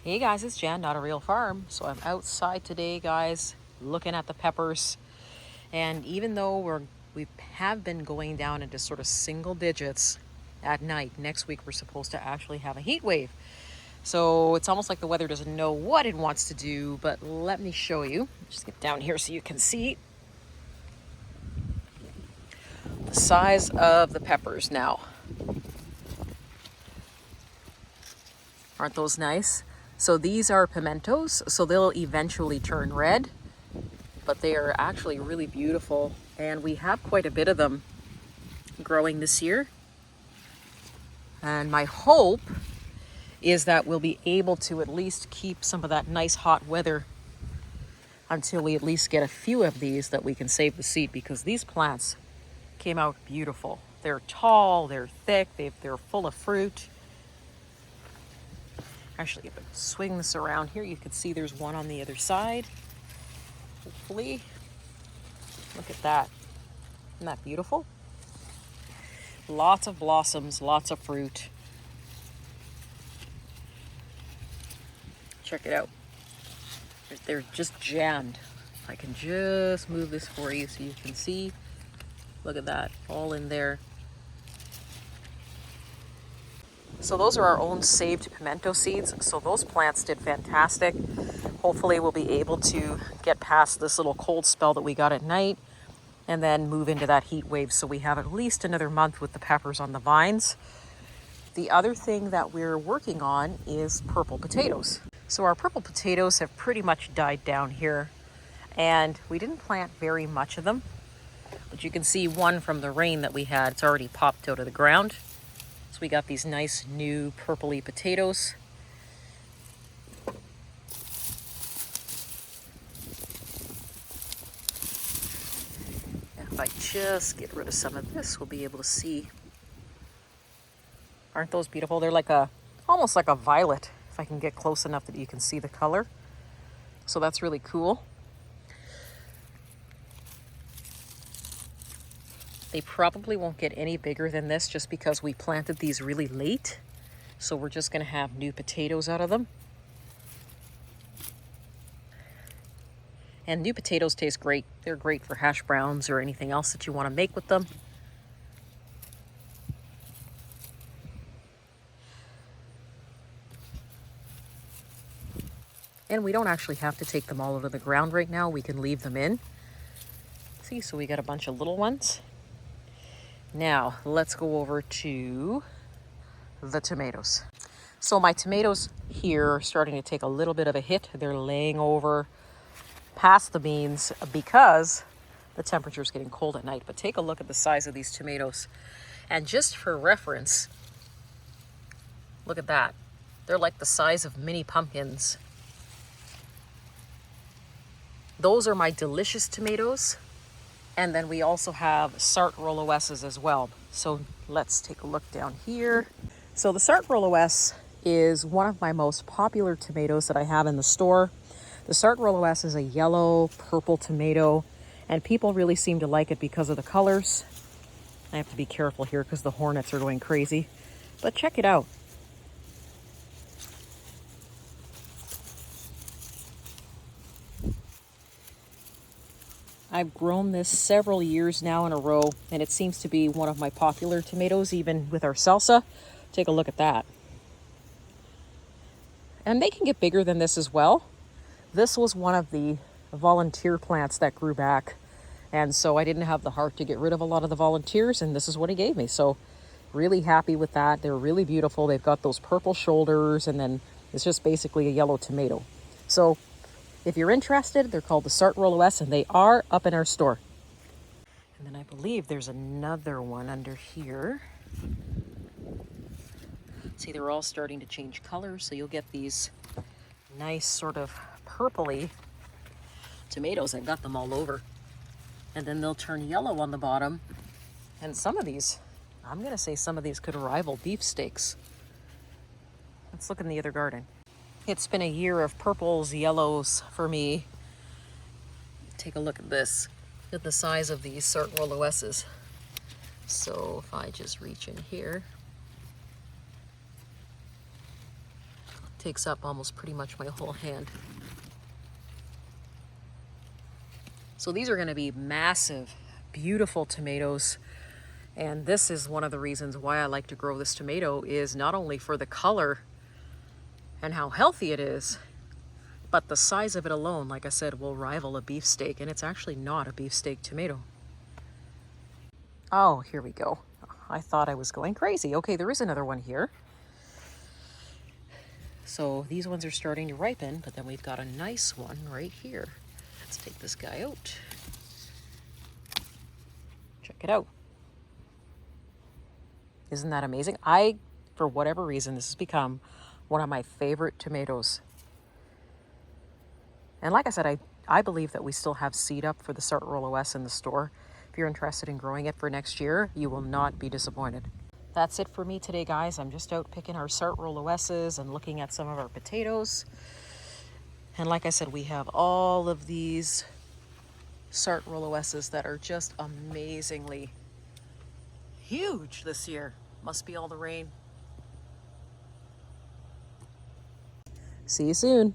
Hey guys, it's Jan, Not a Real Farm. So I'm outside today, guys, looking at the peppers. And even though we have been going down into sort of single digits at night, next week we're supposed to actually have a heat wave. So it's almost like the weather doesn't know what it wants to do, but let me show you. Just get down here so you can see the size of the peppers now. Aren't those nice? So these are pimentos, so they'll eventually turn red, but they are actually really beautiful. And we have quite a bit of them growing this year. And my hope is that we'll be able to at least keep some of that nice hot weather until we at least get a few of these that we can save the seed, because these plants came out beautiful. They're tall, they're thick, they're full of fruit. Actually, if I swing this around here, you can see there's one on the other side. Hopefully. Look at that. Isn't that beautiful? Lots of blossoms, lots of fruit. Check it out. They're just jammed. I can just move this for you so you can see. Look at that, all in there. So those are our own saved pimento seeds. So those plants did fantastic. Hopefully we'll be able to get past this little cold spell that we got at night and then move into that heat wave, so we have at least another month with the peppers on the vines. The other thing that we're working on is purple potatoes. So our purple potatoes have pretty much died down here, and we didn't plant very much of them, but you can see one from the rain that we had. It's already popped out of the ground. So we got these nice new purpley potatoes. If I just get rid of some of this, we'll be able to see. Aren't those beautiful? They're like almost like a violet, if I can get close enough that you can see the color. So that's really cool. They probably won't get any bigger than this just because we planted these really late. So we're just going to have new potatoes out of them. And new potatoes taste great. They're great for hash browns or anything else that you want to make with them. And we don't actually have to take them all out of the ground right now. We can leave them in. See, so we got a bunch of little ones. Now, let's go over to the tomatoes. So my tomatoes here are starting to take a little bit of a hit. They're laying over past the beans because the temperature is getting cold at night. But take a look at the size of these tomatoes. And just for reference, look at that. They're like the size of mini pumpkins. Those are my delicious tomatoes. And then we also have Sartre S's as well. So let's take a look down here. So the Sartre S is one of my most popular tomatoes that I have in the store. The Sartre S is a yellow purple tomato, and people really seem to like it because of the colors. I have to be careful here because the hornets are going crazy, but check it out. I've grown this several years now in a row, and it seems to be one of my popular tomatoes, even with our salsa. Take a look at that. And they can get bigger than this as well. This was one of the volunteer plants that grew back, and so I didn't have the heart to get rid of a lot of the volunteers, and this is what he gave me. So really happy with that. They're really beautiful. They've got those purple shoulders, and then it's just basically a yellow tomato. So if you're interested, they're called the Sartre S, and they are up in our store. And then I believe there's another one under here. See, they're all starting to change color, so you'll get these nice sort of purpley tomatoes. I've got them all over. And then they'll turn yellow on the bottom. And some of these, I'm going to say some of these could rival beefsteaks. Let's look in the other garden. It's been a year of purples, yellows for me. Take a look at this. Look at the size of these Sartre S's. So if I just reach in here, Takes up almost pretty much my whole hand. So these are going to be massive, beautiful tomatoes. And this is one of the reasons why I like to grow this tomato, is not only for the color and how healthy it is, but the size of it alone, like I said, will rival a beefsteak. And it's actually not a beefsteak tomato. Oh, here we go. I thought I was going crazy. Okay, there is another one here. So these ones are starting to ripen, but then we've got a nice one right here. Let's take this guy out. Check it out. Isn't that amazing? For whatever reason, this has become one of my favorite tomatoes. And like I said, I believe that we still have seed up for the Sartre OS in the store. If you're interested in growing it for next year, you will not be disappointed. That's it for me today, guys. I'm just out picking our Sartre OSs and looking at some of our potatoes. And like I said, we have all of these Sartre OSs that are just amazingly huge this year. Must be all the rain. See you soon.